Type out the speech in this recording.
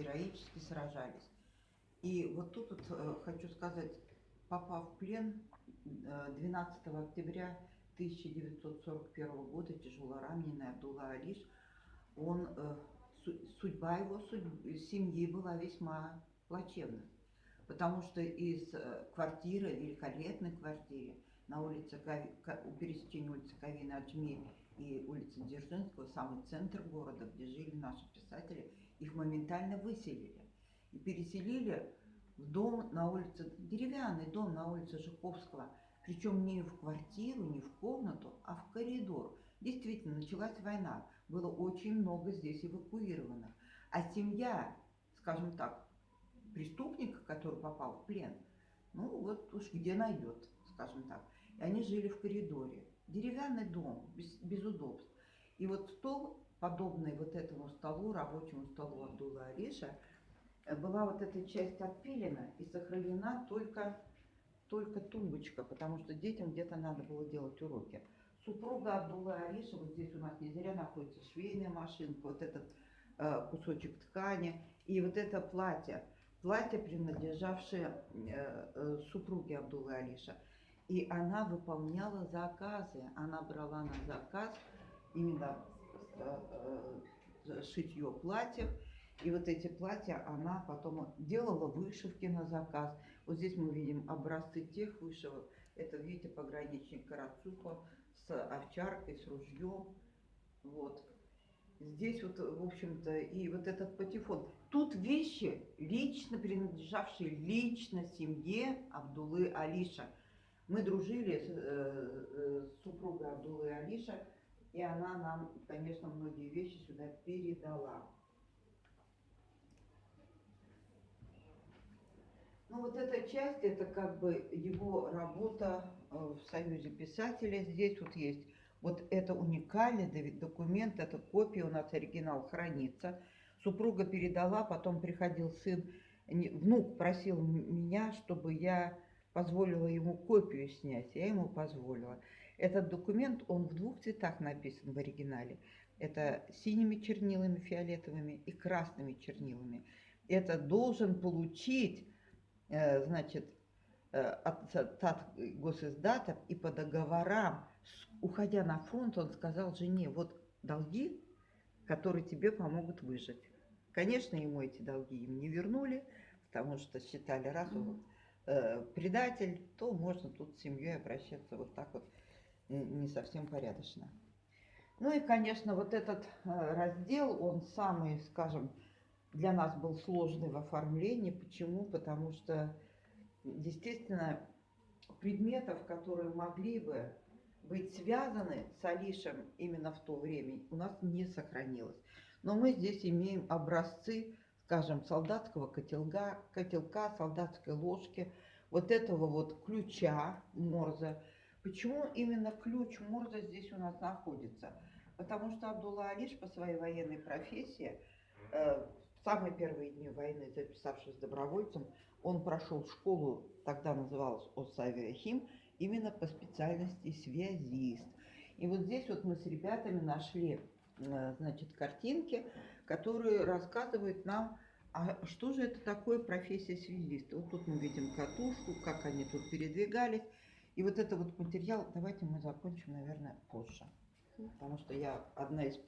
героически сражались. И вот тут вот, хочу сказать, попав в плен 12 октября 1941 года, тяжело раненый Абдулла Алиш, он, судьба его семьи была весьма плачевна. Потому что из квартиры, великолепной квартиры на улице, у пересечения улицы Кавина Аджми и улицы Дзержинского, самый центр города, где жили наши писатели, их моментально выселили. И переселили в дом на улице, деревянный дом на улице Жуковского, причем не в квартиру, не в комнату, а в коридор. Действительно, началась война, было очень много здесь эвакуированных. А семья, скажем так, преступника, который попал в плен, ну вот уж где найдет, скажем так. И они жили в коридоре. Деревянный дом, без удобств. И вот стол, подобный вот этому столу, рабочему столу Абдулла Алиша, была вот эта часть отпилена и сохранена только тумбочка, потому что детям где-то надо было делать уроки. Супруга Абдулла Алиша, вот здесь у нас не зря находится швейная машинка, вот этот кусочек ткани и вот это платье, принадлежавшее супруге Абдуллы Алиша. И она выполняла заказы, она брала на заказ именно шитье платьев. И вот эти платья она потом делала вышивки на заказ. Вот здесь мы видим образцы тех вышивок. Это, видите, пограничник Карацупа с овчаркой, с ружьем. Вот. Здесь вот, в общем-то, и вот этот патефон. Тут вещи, лично принадлежавшие лично семье Абдуллы Алиша. Мы дружили с супругой Абдуллы Алиша, и она нам, конечно, многие вещи сюда передала. Ну вот эта часть, это как бы его работа в Союзе писателей. Здесь вот есть, вот это уникальный документ, это копия, у нас оригинал хранится. Супруга передала, потом приходил сын, внук просил меня, чтобы я позволила ему копию снять, я ему позволила. Этот документ, он в двух цветах написан в оригинале. Это синими чернилами фиолетовыми и красными чернилами. Это должен получить, значит, от госиздата, и по договорам, уходя на фронт, он сказал жене: вот долги, которые тебе помогут выжить. Конечно, ему эти долги им не вернули, потому что считали, раз он предатель, то можно тут с семьей обращаться вот так вот не совсем порядочно. Ну и, конечно, вот этот раздел, он самый, скажем, для нас был сложный в оформлении. Почему? Потому что действительно предметов, которые могли бы быть связаны с Алишем именно в то время, у нас не сохранилось. Но мы здесь имеем образцы, скажем, солдатского котелка, солдатской ложки, вот этого вот ключа Морзе. Почему именно ключ Морзе здесь у нас находится? Потому что Абдулла Алиш по своей военной профессии, в самые первые дни войны, записавшись добровольцем, он прошел школу, тогда называлась ОСАВИАХИМ, именно по специальности связист. И вот здесь вот мы с ребятами нашли, значит, картинки, которые рассказывают нам, а что же это такое профессия связиста. Вот тут мы видим катушку, как они тут передвигались. И вот это вот материал, давайте мы закончим, наверное, позже. Потому что я одна из